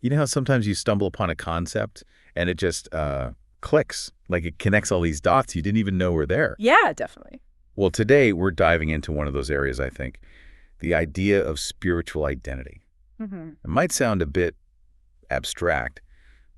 You know how sometimes you stumble upon a concept and it just clicks, like it connects all these dots you didn't even know were there? Yeah, definitely. Well, today we're diving into one of those areas, I think, the idea of spiritual identity. Hmm. It might sound a bit abstract,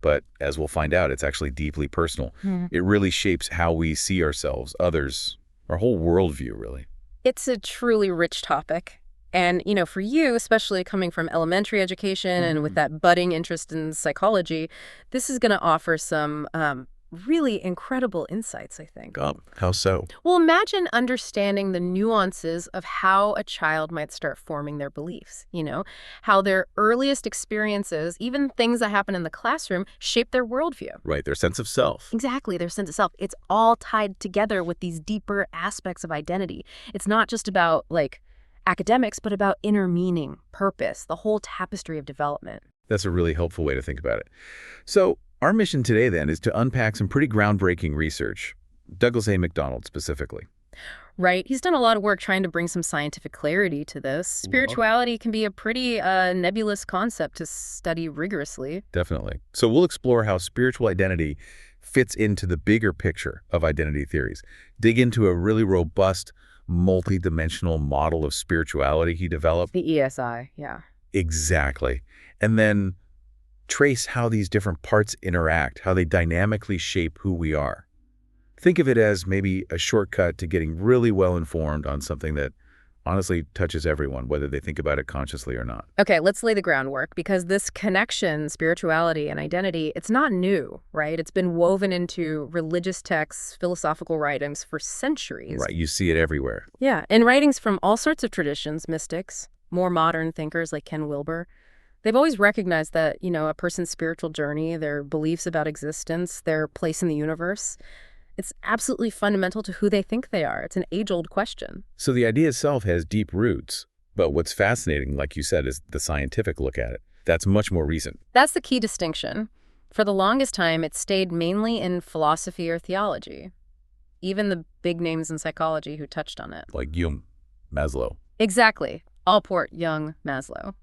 but as we'll find out, it's actually deeply personal. It really shapes how we see ourselves, others, our whole worldview, really. It's a truly rich topic. And, for you, especially coming from elementary education and with that budding interest in psychology, this is going to offer some really incredible insights, I think. How so? Well, imagine understanding the nuances of how a child might start forming their beliefs, how their earliest experiences, even things that happen in the classroom, shape their worldview. Right, their sense of self. Exactly, their sense of self. It's all tied together with these deeper aspects of identity. It's not just about, academics, but about inner meaning, purpose, the whole tapestry of development. That's a really helpful way to think about it. So our mission today, then, is to unpack some pretty groundbreaking research, Douglas A. MacDonald specifically. Right. He's done a lot of work trying to bring some scientific clarity to this. Spirituality can be a pretty nebulous concept to study rigorously. Definitely. So we'll explore how spiritual identity fits into the bigger picture of identity theories, dig into a really robust, multi-dimensional model of spirituality he developed. The ESI, yeah. Exactly. And then trace how these different parts interact, how they dynamically shape who we are. Think of it as maybe a shortcut to getting really well informed on something that honestly touches everyone, whether they think about it consciously or not. Okay, let's lay the groundwork, because this connection, spirituality and identity, it's not new, right? It's been woven into religious texts, philosophical writings for centuries. Right, you see it everywhere. Yeah, in writings from all sorts of traditions, mystics, more modern thinkers like Ken Wilber, they've always recognized that, a person's spiritual journey, their beliefs about existence, their place in the universe, it's absolutely fundamental to who they think they are. It's an age-old question. So the idea itself has deep roots, but what's fascinating, like you said, is the scientific look at it. That's much more recent. That's the key distinction. For the longest time, it stayed mainly in philosophy or theology. Even the big names in psychology who touched on it. Like Jung, Maslow. Exactly. Allport, Jung, Maslow.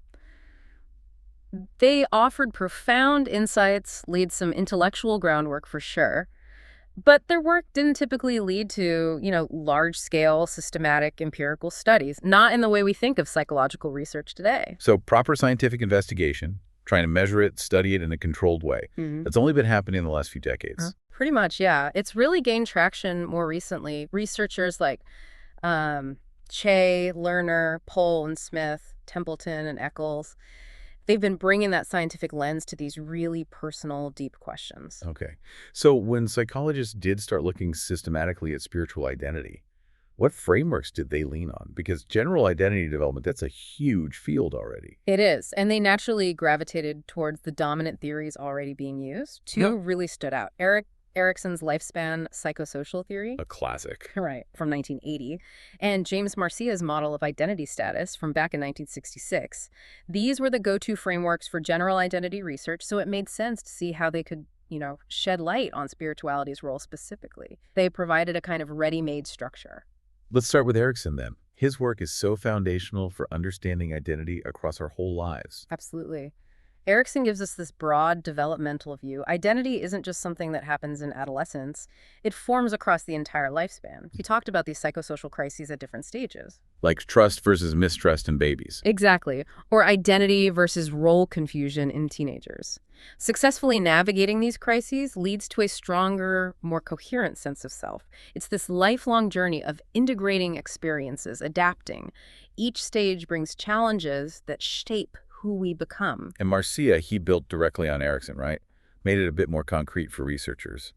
They offered profound insights, laid some intellectual groundwork for sure, but their work didn't typically lead to, large-scale, systematic, empirical studies, not in the way we think of psychological research today. So proper scientific investigation, trying to measure it, study it in a controlled way. That's only been happening in the last few decades. Pretty much, yeah. It's really gained traction more recently. Researchers like Che, Lerner, Pohl and Smith, Templeton and Eccles, they've been bringing that scientific lens to these really personal, deep questions. Okay. So when psychologists did start looking systematically at spiritual identity, what frameworks did they lean on? Because general identity development, that's a huge field already. It is. And they naturally gravitated towards the dominant theories already being used. Two really stood out. Erickson's lifespan psychosocial theory. A classic. Right, from 1980. And James Marcia's model of identity status from back in 1966. These were the go-to frameworks for general identity research, so it made sense to see how they could, shed light on spirituality's role specifically. They provided a kind of ready-made structure. Let's start with Erickson then. His work is so foundational for understanding identity across our whole lives. Absolutely. Erickson gives us this broad developmental view. Identity isn't just something that happens in adolescence. It forms across the entire lifespan. He talked about these psychosocial crises at different stages. Like trust versus mistrust in babies. Exactly. Or identity versus role confusion in teenagers. Successfully navigating these crises leads to a stronger, more coherent sense of self. It's this lifelong journey of integrating experiences, adapting. Each stage brings challenges that shape who we become. And Marcia, he built directly on Erickson, right? Made it a bit more concrete for researchers.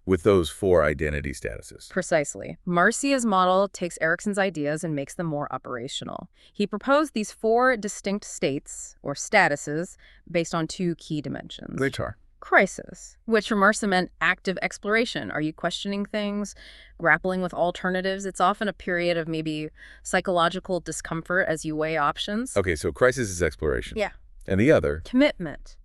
With those 4 identity statuses. Precisely. Marcia's model takes Erickson's ideas and makes them more operational. He proposed these 4 distinct states, or statuses, based on 2 key dimensions. Which are? Crisis, which for Marcia meant active exploration. Are you questioning things, grappling with alternatives? It's often a period of maybe psychological discomfort as you weigh options. Okay, so crisis is exploration. Yeah. And the other? Commitment.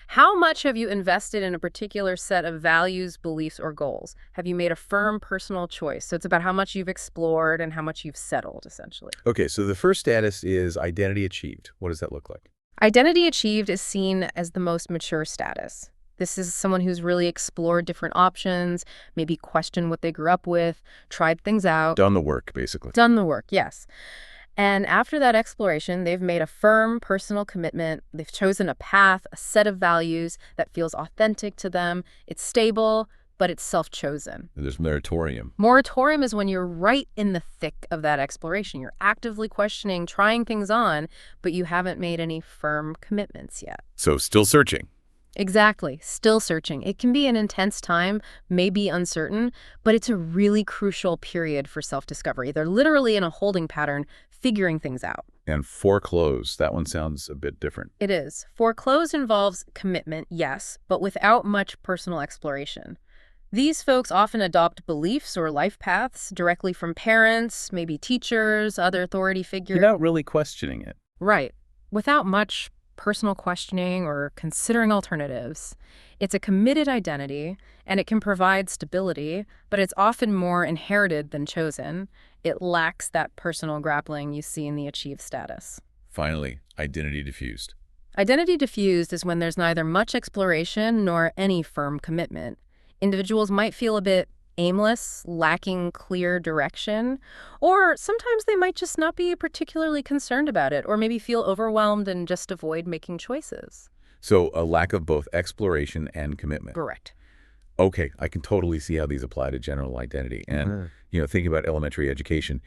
How much have you invested in a particular set of values, beliefs, or goals? Have you made a firm personal choice? So it's about how much you've explored and how much you've settled, essentially. Okay, so the first status is identity achieved. What does that look like? Identity achieved is seen as the most mature status. This is someone who's really explored different options, maybe questioned what they grew up with, tried things out. Done the work, basically. Done the work, yes. And after that exploration, they've made a firm personal commitment. They've chosen a path, a set of values that feels authentic to them. It's stable, but it's self-chosen. There's moratorium. Moratorium is when you're right in the thick of that exploration. You're actively questioning, trying things on, but you haven't made any firm commitments yet. So still searching. Exactly. Still searching. It can be an intense time, maybe uncertain, but it's a really crucial period for self-discovery. They're literally in a holding pattern, figuring things out. And foreclose, that one sounds a bit different. It is. Foreclose involves commitment, yes, but without much personal exploration. These folks often adopt beliefs or life paths directly from parents, maybe teachers, other authority figures. Without really questioning it. Right. Without much personal questioning or considering alternatives. It's a committed identity, and it can provide stability, but it's often more inherited than chosen. It lacks that personal grappling you see in the achieved status. Finally, identity diffused. Identity diffused is when there's neither much exploration nor any firm commitment. Individuals might feel a bit aimless, lacking clear direction, or sometimes they might just not be particularly concerned about it, or maybe feel overwhelmed and just avoid making choices. So a lack of both exploration and commitment. Correct. Okay, I can totally see how these apply to general identity. And, thinking about elementary education,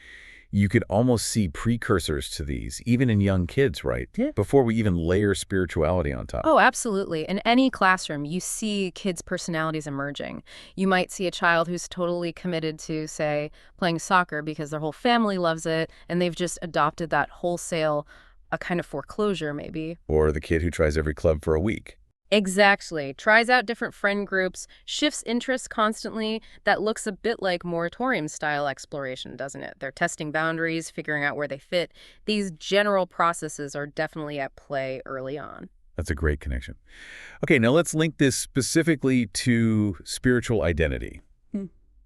you could almost see precursors to these, even in young kids, right? Yeah. Before we even layer spirituality on top. Oh, absolutely. In any classroom, you see kids' personalities emerging. You might see a child who's totally committed to, say, playing soccer because their whole family loves it, and they've just adopted that wholesale, a kind of foreclosure, maybe. Or the kid who tries every club for a week. Exactly. Tries out different friend groups, shifts interests constantly. That looks a bit like moratorium-style exploration, doesn't it? They're testing boundaries, figuring out where they fit. These general processes are definitely at play early on. That's a great connection. Okay, now let's link this specifically to spiritual identity.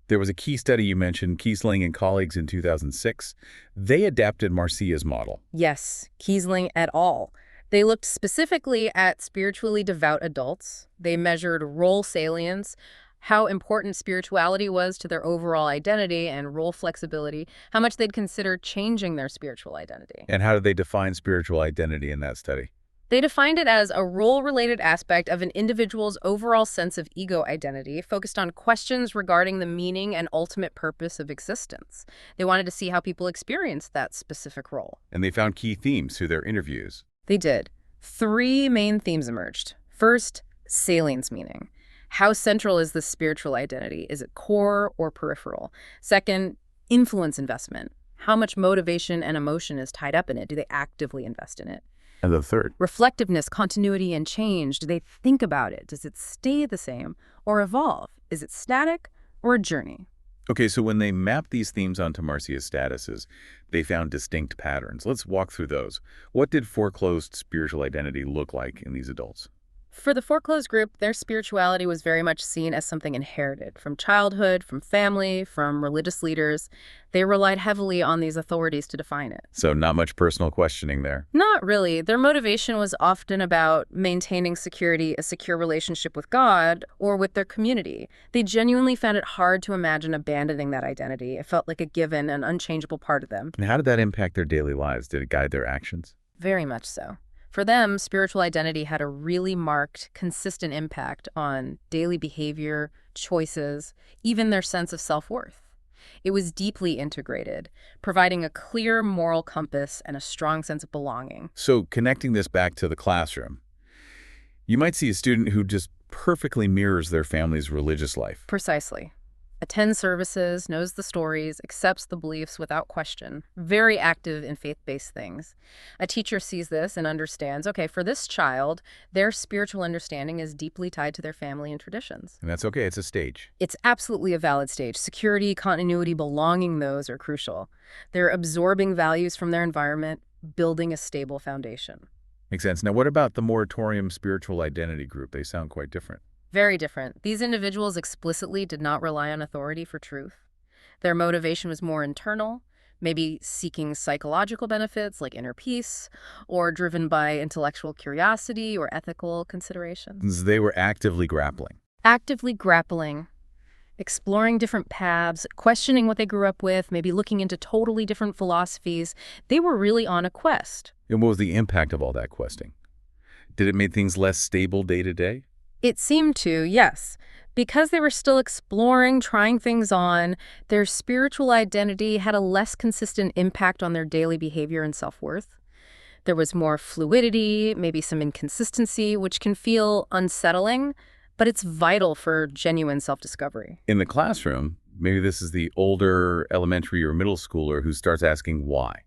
There was a key study you mentioned, Kiesling and colleagues in 2006. They adapted Marcia's model. Yes, Kiesling et al. They looked specifically at spiritually devout adults. They measured role salience, how important spirituality was to their overall identity and role flexibility, how much they'd consider changing their spiritual identity. And how did they define spiritual identity in that study? They defined it as a role-related aspect of an individual's overall sense of ego identity, focused on questions regarding the meaning and ultimate purpose of existence. They wanted to see how people experienced that specific role. And they found key themes through their interviews. They did. 3 main themes emerged. First, salience meaning. How central is this spiritual identity? Is it core or peripheral? Second, influence investment. How much motivation and emotion is tied up in it? Do they actively invest in it? And the third? Reflectiveness, continuity, and change. Do they think about it? Does it stay the same or evolve? Is it static or a journey? Okay, so when they mapped these themes onto Marcia's statuses, they found distinct patterns. Let's walk through those. What did foreclosed spiritual identity look like in these adults? For the foreclosed group, their spirituality was very much seen as something inherited from childhood, from family, from religious leaders. They relied heavily on these authorities to define it. So not much personal questioning there. Not really. Their motivation was often about maintaining security, a secure relationship with God, or with their community. They genuinely found it hard to imagine abandoning that identity. It felt like a given, an unchangeable part of them. And how did that impact their daily lives? Did it guide their actions? Very much so. For them, spiritual identity had a really marked, consistent impact on daily behavior, choices, even their sense of self-worth. It was deeply integrated, providing a clear moral compass and a strong sense of belonging. So connecting this back to the classroom, you might see a student who just perfectly mirrors their family's religious life. Precisely. Attends services, knows the stories, accepts the beliefs without question. Very active in faith-based things. A teacher sees this and understands, okay, for this child, their spiritual understanding is deeply tied to their family and traditions. And that's okay, it's a stage. It's absolutely a valid stage. Security, continuity, belonging, those are crucial. They're absorbing values from their environment, building a stable foundation. Makes sense. Now, what about the moratorium spiritual identity group? They sound quite different. Very different. These individuals explicitly did not rely on authority for truth. Their motivation was more internal, maybe seeking psychological benefits like inner peace, or driven by intellectual curiosity or ethical considerations. They were actively grappling. Actively grappling, exploring different paths, questioning what they grew up with, maybe looking into totally different philosophies. They were really on a quest. And what was the impact of all that questing? Did it make things less stable day to day? It seemed to, yes. Because they were still exploring, trying things on, their spiritual identity had a less consistent impact on their daily behavior and self-worth. There was more fluidity, maybe some inconsistency, which can feel unsettling, but it's vital for genuine self-discovery. In the classroom, maybe this is the older elementary or middle schooler who starts asking why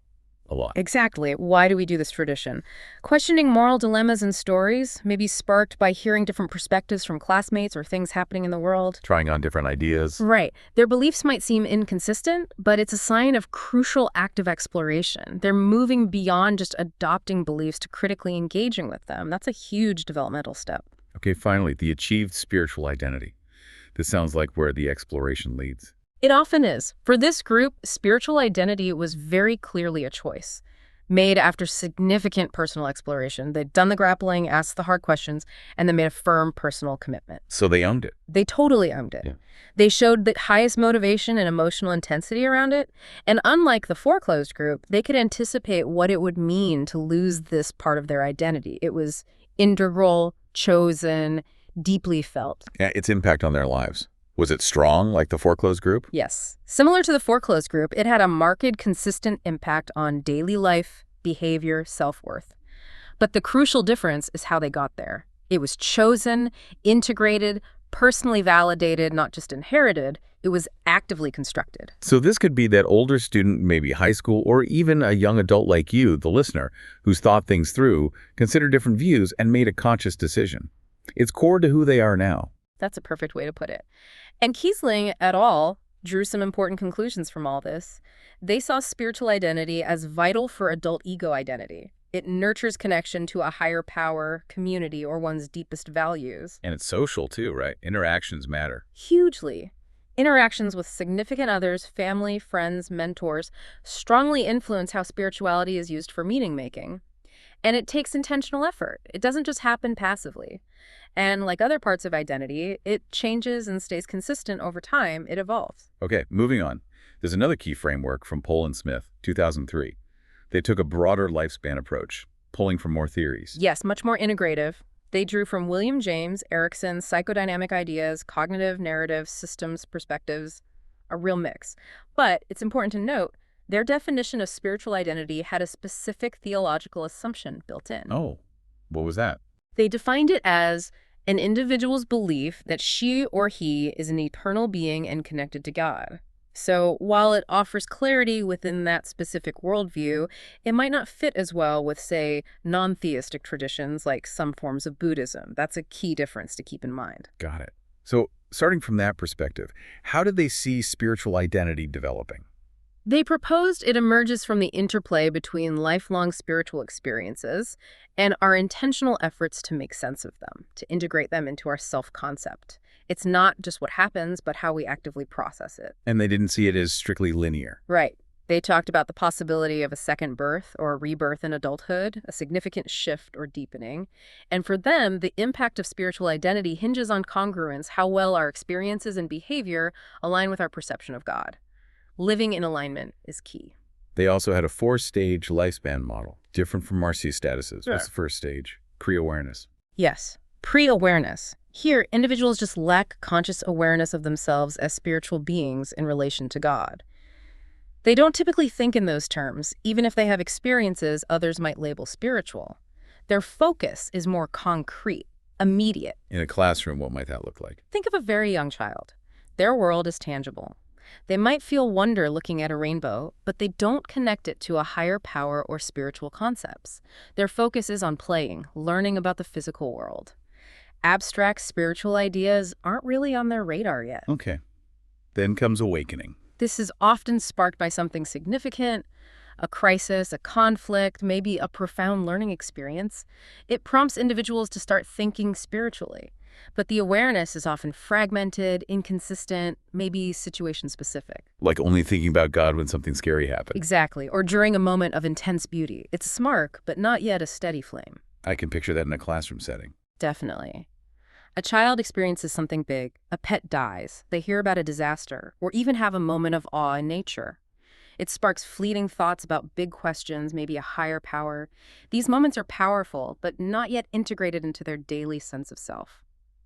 a lot. Exactly. Why do we do this tradition? Questioning moral dilemmas and stories, maybe sparked by hearing different perspectives from classmates or things happening in the world. Trying on different ideas. Right. Their beliefs might seem inconsistent, but it's a sign of crucial active exploration. They're moving beyond just adopting beliefs to critically engaging with them. That's a huge developmental step. Okay, finally, the achieved spiritual identity. This sounds like where the exploration leads. It often is. For this group, spiritual identity was very clearly a choice, made after significant personal exploration. They'd done the grappling, asked the hard questions, and then made a firm personal commitment. So they owned it. They totally owned it. Yeah. They showed the highest motivation and emotional intensity around it. And unlike the foreclosed group, they could anticipate what it would mean to lose this part of their identity. It was integral, chosen, deeply felt. Yeah, its impact on their lives. Was it strong, like the foreclosed group? Yes. Similar to the foreclosed group, it had a marked, consistent impact on daily life, behavior, self-worth. But the crucial difference is how they got there. It was chosen, integrated, personally validated, not just inherited. It was actively constructed. So this could be that older student, maybe high school, or even a young adult like you, the listener, who's thought things through, considered different views, and made a conscious decision. It's core to who they are now. That's a perfect way to put it. And Kiesling et al. Drew some important conclusions from all this. They saw spiritual identity as vital for adult ego identity. It nurtures connection to a higher power, community, or one's deepest values. And it's social too, right? Interactions matter. Hugely. Interactions with significant others, family, friends, mentors, strongly influence how spirituality is used for meaning-making. And it takes intentional effort. It doesn't just happen passively. And like other parts of identity, it changes and stays consistent over time. It evolves. Okay, moving on. There's another key framework from Pohl and Smith, 2003. They took a broader lifespan approach, pulling from more theories. Yes, much more integrative. They drew from William James, Erickson's psychodynamic ideas, cognitive, narrative, systems, perspectives, a real mix. But it's important to note, their definition of spiritual identity had a specific theological assumption built in. Oh, what was that? They defined it as an individual's belief that she or he is an eternal being and connected to God. So while it offers clarity within that specific worldview, it might not fit as well with, say, non-theistic traditions like some forms of Buddhism. That's a key difference to keep in mind. Got it. So starting from that perspective, how did they see spiritual identity developing? They proposed it emerges from the interplay between lifelong spiritual experiences and our intentional efforts to make sense of them, to integrate them into our self-concept. It's not just what happens, but how we actively process it. And they didn't see it as strictly linear. Right. They talked about the possibility of a second birth or a rebirth in adulthood, a significant shift or deepening. And for them, the impact of spiritual identity hinges on congruence, how well our experiences and behavior align with our perception of God. Living in alignment is key. They also had a 4-stage lifespan model, different from Marcy's statuses. Sure. What's the first stage? Pre-awareness. Yes, pre-awareness. Here, individuals just lack conscious awareness of themselves as spiritual beings in relation to God. They don't typically think in those terms, even if they have experiences others might label spiritual. Their focus is more concrete, immediate. In a classroom, what might that look like? Think of a very young child. Their world is tangible. They might feel wonder looking at a rainbow, but they don't connect it to a higher power or spiritual concepts. Their focus is on playing, learning about the physical world. Abstract spiritual ideas aren't really on their radar yet. Okay. Then comes awakening. This is often sparked by something significant, a crisis, a conflict, maybe a profound learning experience. It prompts individuals to start thinking spiritually. But the awareness is often fragmented, inconsistent, maybe situation-specific. Like only thinking about God when something scary happened. Exactly, or during a moment of intense beauty. It's a spark, but not yet a steady flame. I can picture that in a classroom setting. Definitely. A child experiences something big, a pet dies, they hear about a disaster, or even have a moment of awe in nature. It sparks fleeting thoughts about big questions, maybe a higher power. These moments are powerful, but not yet integrated into their daily sense of self.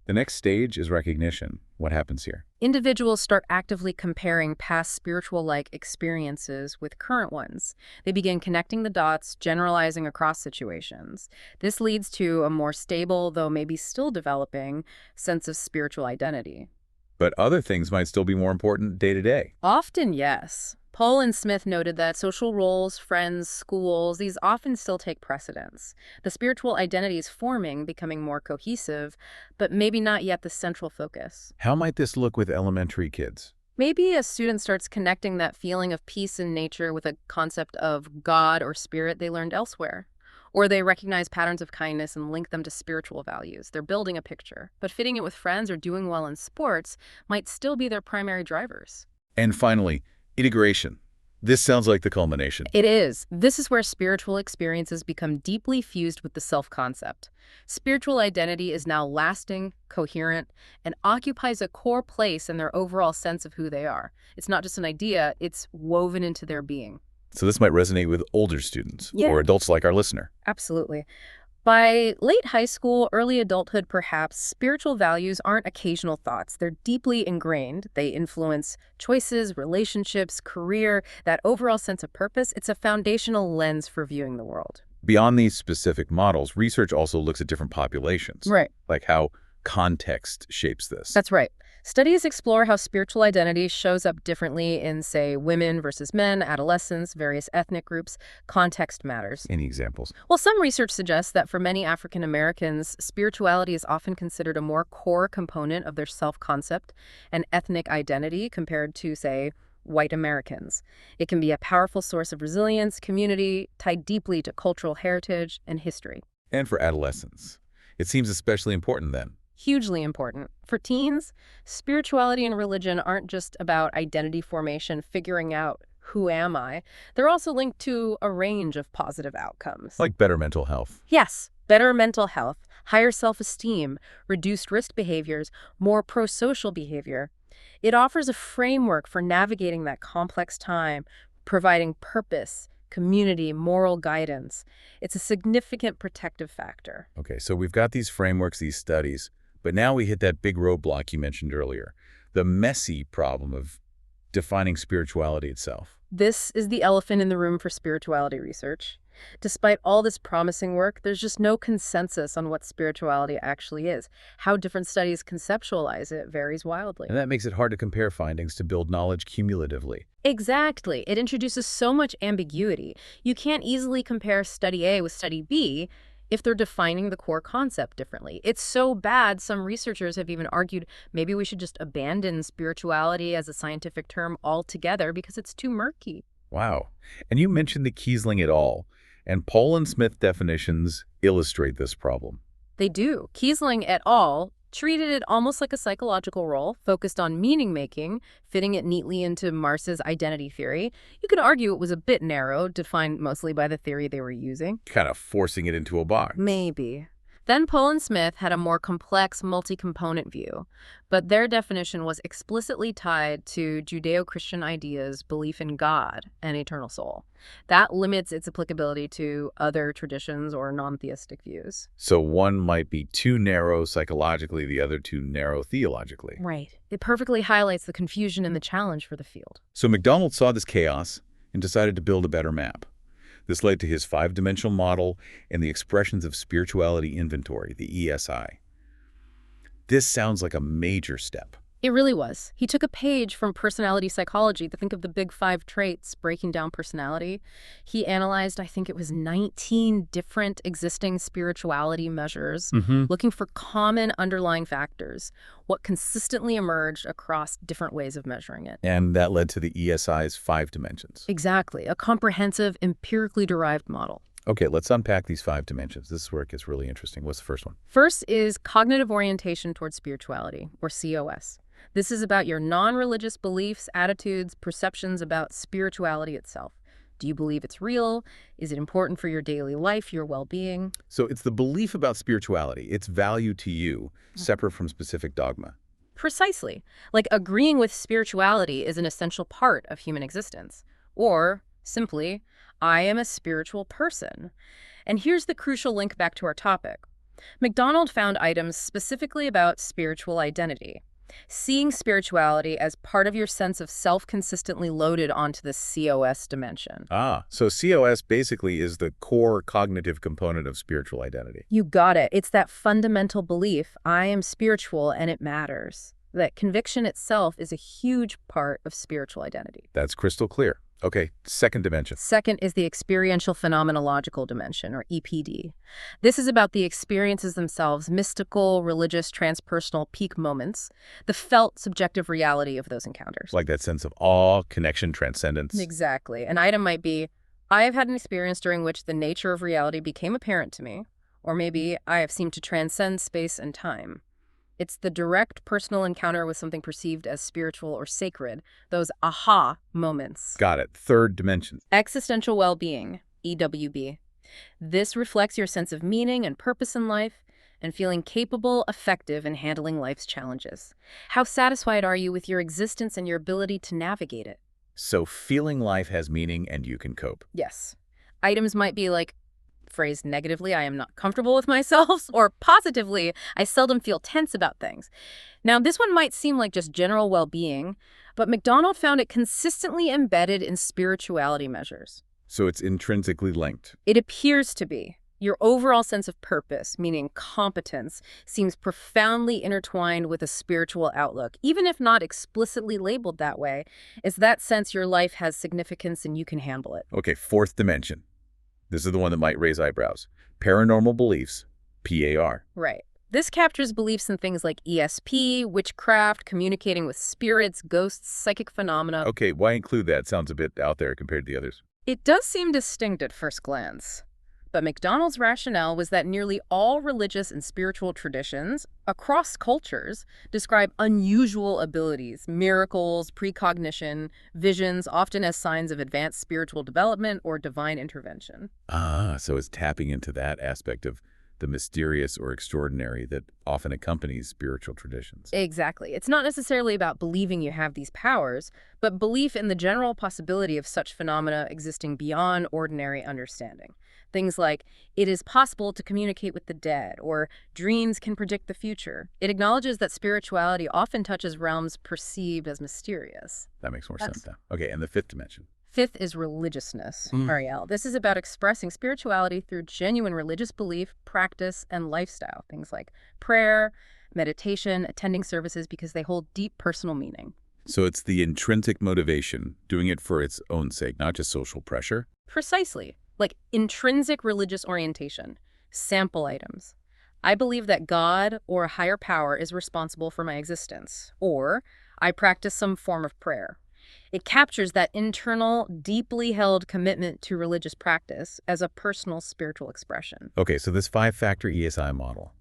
The next stage is recognition. What happens here? Individuals start actively comparing past spiritual-like experiences with current ones. They begin connecting the dots, generalizing across situations. This leads to a more stable, though maybe still developing, sense of spiritual identity. But other things might still be more important day to day. Often, yes. Pohl and Smith noted that social roles, friends, schools, these often still take precedence. The spiritual identity is forming, becoming more cohesive, but maybe not yet the central focus. How might this look with elementary kids? Maybe a student starts connecting that feeling of peace in nature with a concept of God or spirit they learned elsewhere. Or they recognize patterns of kindness and link them to spiritual values. They're building a picture, but fitting it with friends or doing well in sports might still be their primary drivers. And finally, integration. This sounds like the culmination. It is. This is where spiritual experiences become deeply fused with the self-concept. Spiritual identity is now lasting, coherent, and occupies a core place in their overall sense of who they are. It's not just an idea, it's woven into their being. So this might resonate with older students or adults like our listener. Absolutely. By late high school, early adulthood perhaps, spiritual values aren't occasional thoughts. They're deeply ingrained. They influence choices, relationships, career, that overall sense of purpose. It's a foundational lens for viewing the world. Beyond these specific models, research also looks at different populations. Right. Like how context shapes this. That's right. Studies explore how spiritual identity shows up differently in, say, women versus men, adolescents, various ethnic groups. Context matters. Any examples? Well, some research suggests that for many African Americans, spirituality is often considered a more core component of their self-concept and ethnic identity compared to, say, white Americans. It can be a powerful source of resilience, community, tied deeply to cultural heritage and history. And for adolescents, it seems especially important then. Hugely important. For teens, spirituality and religion aren't just about identity formation, figuring out who am I. They're also linked to a range of positive outcomes. Like better mental health. Yes, better mental health, higher self-esteem, reduced risk behaviors, more pro-social behavior. It offers a framework for navigating that complex time, providing purpose, community, moral guidance. It's a significant protective factor. Okay, so we've got these frameworks, these studies, but now we hit that big roadblock you mentioned earlier, the messy problem of defining spirituality itself. This is the elephant in the room for spirituality research. Despite all this promising work, there's just no consensus on what spirituality actually is. How different studies conceptualize it varies wildly. And that makes it hard to compare findings to build knowledge cumulatively. Exactly. It introduces so much ambiguity. You can't easily compare study A with study B if they're defining the core concept differently. It's so bad, some researchers have even argued maybe we should just abandon spirituality as a scientific term altogether because it's too murky. Wow. And you mentioned the Kiesling et al., and Pohl and Smith definitions illustrate this problem. They do. Kiesling et al. Treated it almost like a psychological role, focused on meaning-making, fitting it neatly into Marx's identity theory. You could argue it was a bit narrow, defined mostly by the theory they were using. Kind of forcing it into a box. Maybe. Then Pohl and Smith had a more complex, multi-component view, but their definition was explicitly tied to Judeo-Christian ideas, belief in God, and eternal soul. That limits its applicability to other traditions or non-theistic views. So one might be too narrow psychologically, the other too narrow theologically. Right. It perfectly highlights the confusion and the challenge for the field. So MacDonald saw this chaos and decided to build a better map. This led to his 5-dimensional model and the Expressions of Spirituality Inventory, the ESI. This sounds like a major step. It really was. He took a page from personality psychology to think of the big 5 traits, breaking down personality. He analyzed, I think it was 19 different existing spirituality measures, looking for common underlying factors, what consistently emerged across different ways of measuring it. And that led to the ESI's 5 dimensions. Exactly, a comprehensive, empirically derived model. Okay, let's unpack these 5 dimensions. This is where it gets really interesting. What's the first one? First is cognitive orientation towards spirituality, or COS. This is about your non-religious beliefs, attitudes, perceptions about spirituality itself. Do you believe it's real? Is it important for your daily life, your well-being? So it's the belief about spirituality, its value to you, separate from specific dogma. Precisely. Like agreeing with spirituality is an essential part of human existence. Or, simply, I am a spiritual person. And here's the crucial link back to our topic. MacDonald found items specifically about spiritual identity. Seeing spirituality as part of your sense of self consistently loaded onto the COS dimension. So COS basically is the core cognitive component of spiritual identity. You got it. It's that fundamental belief, I am spiritual and it matters. That conviction itself is a huge part of spiritual identity. That's crystal clear. Okay, second dimension. Second is the experiential phenomenological dimension, or EPD. This is about the experiences themselves, mystical, religious, transpersonal peak moments, the felt subjective reality of those encounters. Like that sense of awe, connection, transcendence. Exactly. An item might be, I have had an experience during which the nature of reality became apparent to me, or maybe I have seemed to transcend space and time. It's the direct personal encounter with something perceived as spiritual or sacred, those aha moments. Got it. Third dimension. Existential well-being, EWB. This reflects your sense of meaning and purpose in life and feeling capable, effective in handling life's challenges. How satisfied are you with your existence and your ability to navigate it? So feeling life has meaning and you can cope. Yes. Items might be like, phrased negatively, I am not comfortable with myself, or positively, I seldom feel tense about things. Now, this one might seem like just general well-being, but MacDonald found it consistently embedded in spirituality measures. So it's intrinsically linked. It appears to be. Your overall sense of purpose, meaning competence, seems profoundly intertwined with a spiritual outlook, even if not explicitly labeled that way. It's that sense your life has significance and you can handle it. Okay, fourth dimension. This is the one that might raise eyebrows. Paranormal beliefs, PAR. Right. This captures beliefs in things like ESP, witchcraft, communicating with spirits, ghosts, psychic phenomena. Okay, why include that? Sounds a bit out there compared to the others. It does seem distinct at first glance. But MacDonald's rationale was that nearly all religious and spiritual traditions, across cultures, describe unusual abilities, miracles, precognition, visions, often as signs of advanced spiritual development or divine intervention. So it's tapping into that aspect of the mysterious or extraordinary that often accompanies spiritual traditions. Exactly. It's not necessarily about believing you have these powers, but belief in the general possibility of such phenomena existing beyond ordinary understanding. Things like, it is possible to communicate with the dead, or dreams can predict the future. It acknowledges that spirituality often touches realms perceived as mysterious. That makes more sense now. Okay, and the fifth dimension. Fifth is religiousness, Ariel. This is about expressing spirituality through genuine religious belief, practice, and lifestyle. Things like prayer, meditation, attending services, because they hold deep personal meaning. So it's the intrinsic motivation, doing it for its own sake, not just social pressure? Precisely. Like intrinsic religious orientation. Sample items. I believe that God or a higher power is responsible for my existence. Or I practice some form of prayer. It captures that internal, deeply held commitment to religious practice as a personal spiritual expression. Okay, so this 5-factor ESI model,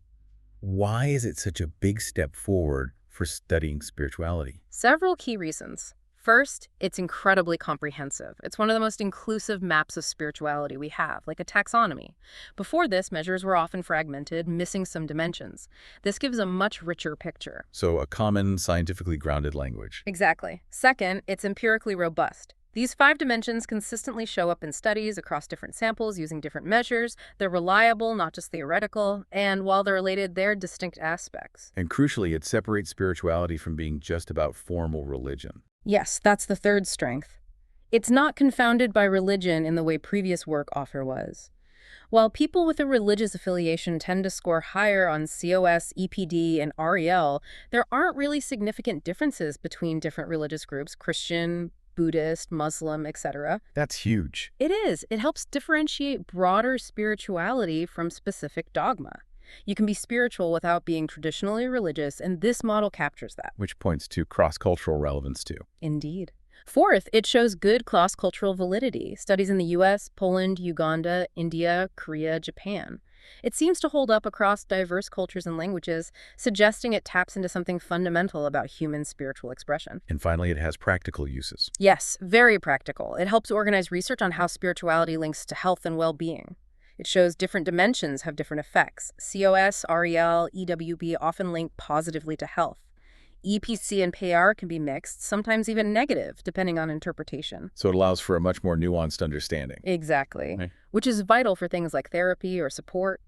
why is it such a big step forward for studying spirituality? Several key reasons. First, it's incredibly comprehensive. It's one of the most inclusive maps of spirituality we have, like a taxonomy. Before this, measures were often fragmented, missing some dimensions. This gives a much richer picture. So a common, scientifically grounded language. Exactly. Second, it's empirically robust. These 5 dimensions consistently show up in studies across different samples using different measures. They're reliable, not just theoretical, and while they're related, they're distinct aspects. And crucially, it separates spirituality from being just about formal religion. Yes, that's the third strength. It's not confounded by religion in the way previous work often was. While people with a religious affiliation tend to score higher on COS, EPD, and REL, there aren't really significant differences between different religious groups, Christian, Buddhist, Muslim, etc. That's huge. It is. It helps differentiate broader spirituality from specific dogma. You can be spiritual without being traditionally religious, and this model captures that. Which points to cross-cultural relevance too. Indeed. Fourth, it shows good cross-cultural validity. Studies in the US, Poland, Uganda, India, Korea, Japan. It seems to hold up across diverse cultures and languages, suggesting it taps into something fundamental about human spiritual expression. And finally, it has practical uses. Yes, very practical. It helps organize research on how spirituality links to health and well-being. It shows different dimensions have different effects. COS, REL, EWB often link positively to health. EPC and PR can be mixed, sometimes even negative, depending on interpretation. So it allows for a much more nuanced understanding. Exactly. Right. Which is vital for things like therapy or support.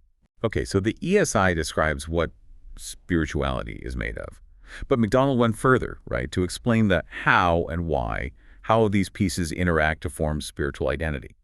Okay, so the ESI describes what spirituality is made of. But McDonald went further, right, to explain the how and why, how these pieces interact to form spiritual identity.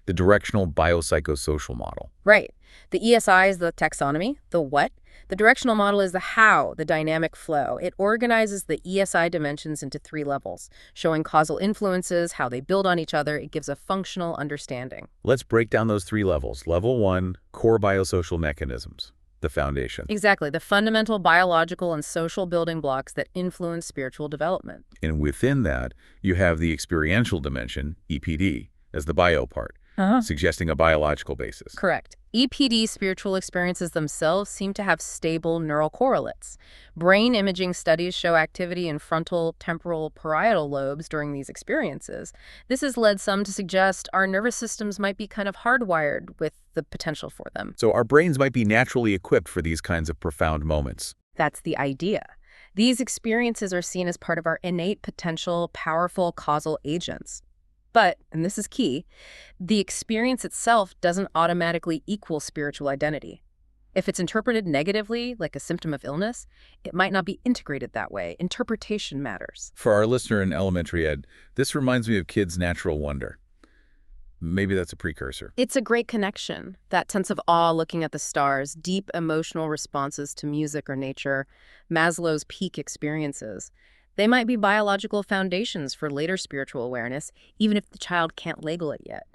The directional biopsychosocial model. Right. The ESI is the taxonomy, the what. The directional model is the how, the dynamic flow. It organizes the ESI dimensions into 3 levels, showing causal influences, how they build on each other. It gives a functional understanding. Let's break down those 3 levels. Level 1, core biosocial mechanisms, the foundation. Exactly, the fundamental biological and social building blocks that influence spiritual development. And within that, you have the experiential dimension, EPD, as the bio part, suggesting a biological basis. Correct. EPD spiritual experiences themselves seem to have stable neural correlates. Brain imaging studies show activity in frontal, temporal, parietal lobes during these experiences. This has led some to suggest our nervous systems might be kind of hardwired with the potential for them. So our brains might be naturally equipped for these kinds of profound moments. That's the idea. These experiences are seen as part of our innate potential, powerful causal agents. But, and this is key, the experience itself doesn't automatically equal spiritual identity. If it's interpreted negatively, like a symptom of illness, it might not be integrated that way. Interpretation matters. For our listener in elementary ed, this reminds me of kids' natural wonder. Maybe that's a precursor. It's a great connection. That sense of awe looking at the stars, deep emotional responses to music or nature, Maslow's peak experiences. They might be biological foundations for later spiritual awareness, even if the child can't label it yet.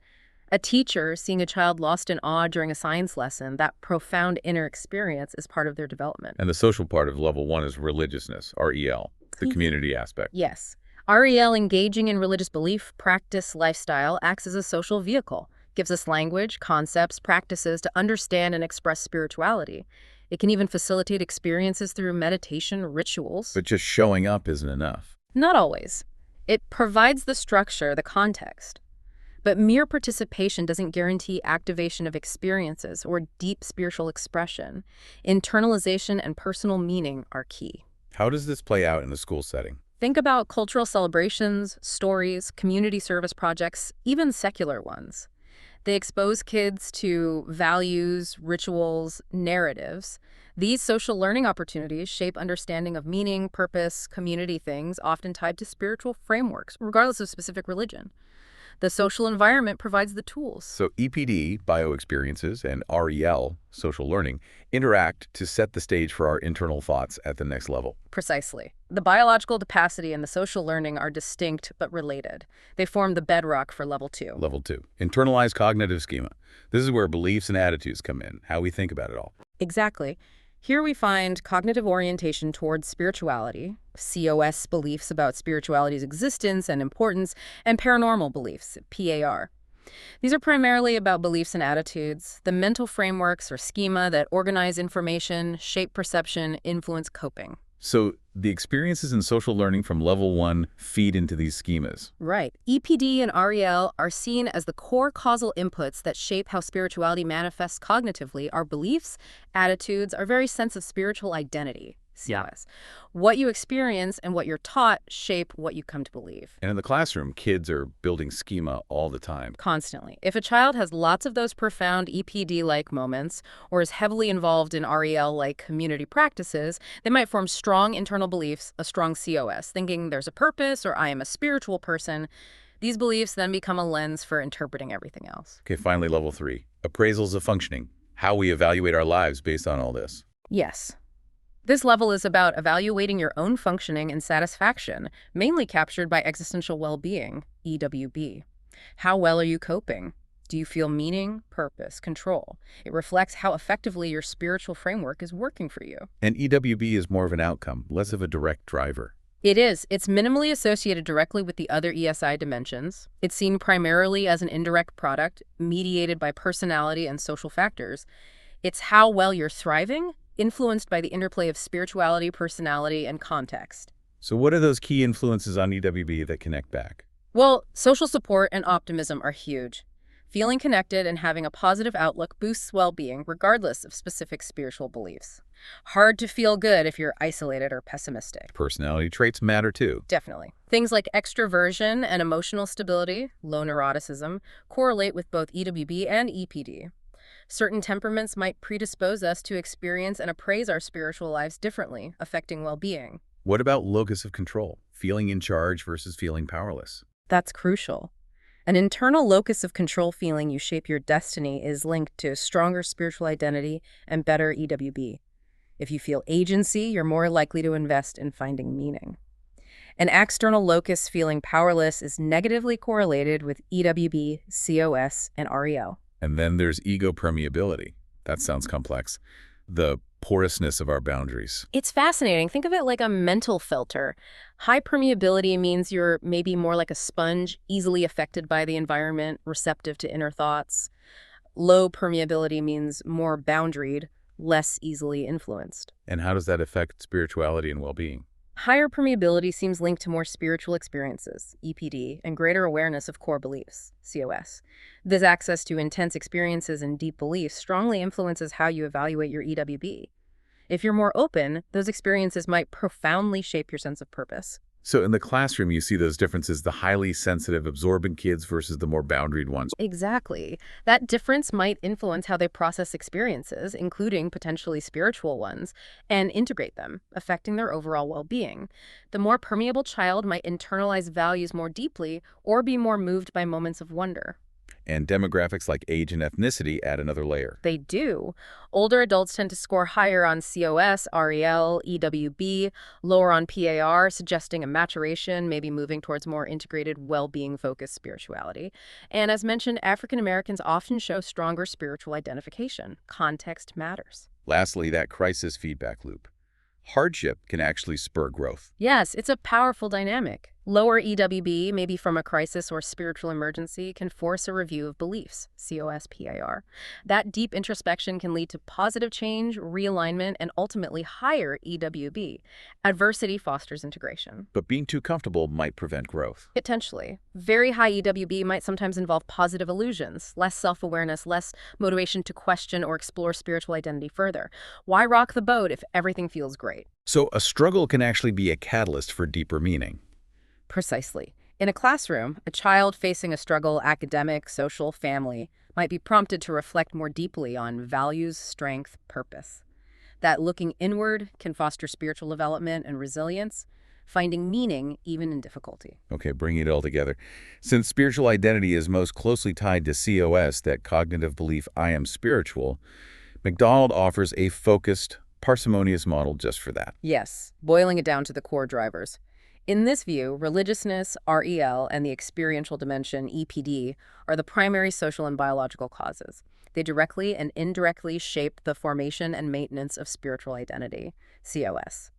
A teacher seeing a child lost in awe during a science lesson, that profound inner experience is part of their development. And the social part of level 1 is religiousness, REL, the community aspect. Yes. REL, engaging in religious belief, practice, lifestyle, acts as a social vehicle, gives us language, concepts, practices to understand and express spirituality. It can even facilitate experiences through meditation, rituals. But just showing up isn't enough. Not always. It provides the structure, the context. But mere participation doesn't guarantee activation of experiences or deep spiritual expression. Internalization and personal meaning are key. How does this play out in a school setting? Think about cultural celebrations, stories, community service projects, even secular ones. They expose kids to values, rituals, narratives. These social learning opportunities shape understanding of meaning, purpose, community things, often tied to spiritual frameworks, regardless of specific religion. The social environment provides the tools. So EPD, bio-experiences, and REL, social learning, interact to set the stage for our internal thoughts at the next level. Precisely. The biological capacity and the social learning are distinct but related. They form the bedrock for level 2. Level 2, internalized cognitive schema. This is where beliefs and attitudes come in, how we think about it all. Exactly. Here we find cognitive orientation towards spirituality, COS beliefs about spirituality's existence and importance, and paranormal beliefs, PAR. These are primarily about beliefs and attitudes, the mental frameworks or schema that organize information, shape perception, influence coping. So the experiences in social learning from level 1 feed into these schemas. Right. EPD and REL are seen as the core causal inputs that shape how spirituality manifests cognitively. Our beliefs, attitudes, our very sense of spiritual identity. COS. What you experience and what you're taught shape what you come to believe. And in the classroom, kids are building schema all the time. Constantly. If a child has lots of those profound EPD-like moments or is heavily involved in REL-like community practices, they might form strong internal beliefs, a strong COS, thinking there's a purpose or I am a spiritual person. These beliefs then become a lens for interpreting everything else. Okay, finally, level 3, appraisals of functioning, how we evaluate our lives based on all this. Yes. This level is about evaluating your own functioning and satisfaction, mainly captured by existential well-being, EWB. How well are you coping? Do you feel meaning, purpose, control? It reflects how effectively your spiritual framework is working for you. And EWB is more of an outcome, less of a direct driver. It is. It's minimally associated directly with the other ESI dimensions. It's seen primarily as an indirect product, mediated by personality and social factors. It's how well you're thriving, influenced by the interplay of spirituality, personality, and context. So what are those key influences on EWB that connect back? Well, social support and optimism are huge. Feeling connected and having a positive outlook boosts well-being regardless of specific spiritual beliefs. Hard to feel good if you're isolated or pessimistic. Personality traits matter too. Definitely. Things like extroversion and emotional stability, low neuroticism, correlate with both EWB and EPD. Certain temperaments might predispose us to experience and appraise our spiritual lives differently, affecting well-being. What about locus of control? Feeling in charge versus feeling powerless? That's crucial. An internal locus of control feeling you shape your destiny is linked to stronger spiritual identity and better EWB. If you feel agency, you're more likely to invest in finding meaning. An external locus feeling powerless is negatively correlated with EWB, COS, and REL. And then there's ego permeability. That sounds complex. The porousness of our boundaries. It's fascinating. Think of it like a mental filter. High permeability means you're maybe more like a sponge, easily affected by the environment, receptive to inner thoughts. Low permeability means more boundaried, less easily influenced. And how does that affect spirituality and well-being? Higher permeability seems linked to more spiritual experiences, EPD, and greater awareness of core beliefs, COS. This access to intense experiences and deep beliefs strongly influences how you evaluate your EWB. If you're more open, those experiences might profoundly shape your sense of purpose. So in the classroom, you see those differences, the highly sensitive, absorbent kids versus the more boundaried ones. Exactly. That difference might influence how they process experiences, including potentially spiritual ones, and integrate them, affecting their overall well-being. The more permeable child might internalize values more deeply or be more moved by moments of wonder. And demographics like age and ethnicity add another layer. They do. Older adults tend to score higher on COS, REL, EWB, lower on PAR, suggesting a maturation, maybe moving towards more integrated, well-being-focused spirituality. And as mentioned, African Americans often show stronger spiritual identification. Context matters. Lastly, that crisis feedback loop. Hardship can actually spur growth. Yes, it's a powerful dynamic. Lower EWB, maybe from a crisis or spiritual emergency, can force a review of beliefs, COS/PAR. That deep introspection can lead to positive change, realignment, and ultimately higher EWB. Adversity fosters integration. But being too comfortable might prevent growth. Potentially. Very high EWB might sometimes involve positive illusions, less self-awareness, less motivation to question or explore spiritual identity further. Why rock the boat if everything feels great? So a struggle can actually be a catalyst for deeper meaning. Precisely. In a classroom, a child facing a struggle, academic, social, family, might be prompted to reflect more deeply on values, strength, purpose. That looking inward can foster spiritual development and resilience, finding meaning even in difficulty. Okay, bringing it all together. Since spiritual identity is most closely tied to COS, that cognitive belief, I am spiritual, McDonald offers a focused, parsimonious model just for that. Yes, boiling it down to the core drivers. In this view, religiousness, REL, and the experiential dimension, EPD, are the primary social and biological causes. They directly and indirectly shape the formation and maintenance of spiritual identity, COS.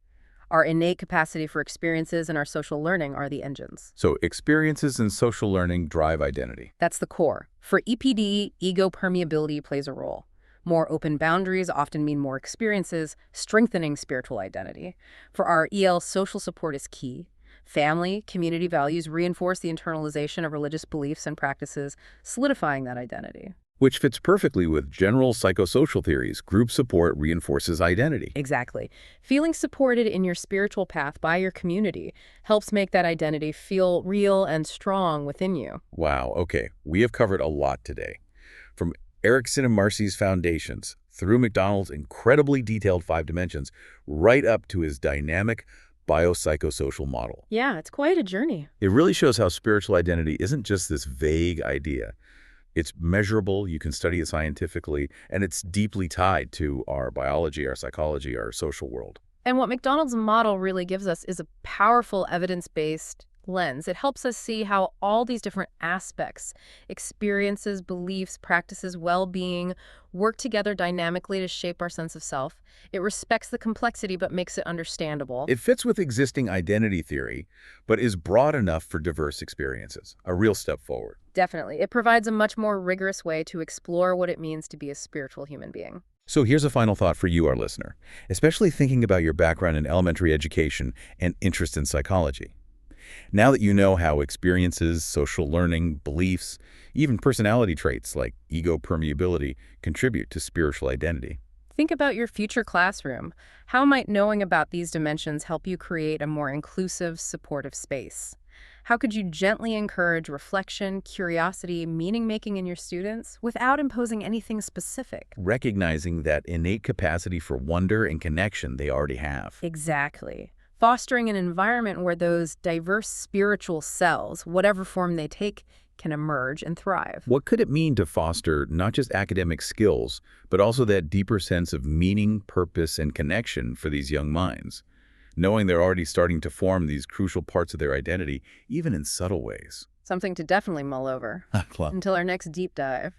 Our innate capacity for experiences and our social learning are the engines. So experiences and social learning drive identity. That's the core. For EPD, ego permeability plays a role. More open boundaries often mean more experiences, strengthening spiritual identity. For our EL, social support is key. Family, community values reinforce the internalization of religious beliefs and practices, solidifying that identity. Which fits perfectly with general psychosocial theories. Group support reinforces identity. Exactly. Feeling supported in your spiritual path by your community helps make that identity feel real and strong within you. Wow, okay. We have covered a lot today. From Erickson and Marcy's foundations, through McDonald's incredibly detailed 5 dimensions, right up to his dynamic biopsychosocial model. Yeah, it's quite a journey. It really shows how spiritual identity isn't just this vague idea. It's measurable, you can study it scientifically, and it's deeply tied to our biology, our psychology, our social world. And what McDonald's model really gives us is a powerful evidence-based, lens. It helps us see how all these different aspects, experiences, beliefs, practices, well-being, work together dynamically to shape our sense of self. It respects the complexity but makes it understandable. It fits with existing identity theory, but is broad enough for diverse experiences, a real step forward. Definitely. It provides a much more rigorous way to explore what it means to be a spiritual human being. So here's a final thought for you, our listener, especially thinking about your background in elementary education and interest in psychology. Now that you know how experiences, social learning, beliefs, even personality traits like ego permeability contribute to spiritual identity. Think about your future classroom. How might knowing about these dimensions help you create a more inclusive, supportive space? How could you gently encourage reflection, curiosity, meaning-making in your students without imposing anything specific? Recognizing that innate capacity for wonder and connection they already have. Exactly. Fostering an environment where those diverse spiritual selves, whatever form they take, can emerge and thrive. What could it mean to foster not just academic skills, but also that deeper sense of meaning, purpose, and connection for these young minds, knowing they're already starting to form these crucial parts of their identity, even in subtle ways? Something to definitely mull over. Well, Until our next deep dive.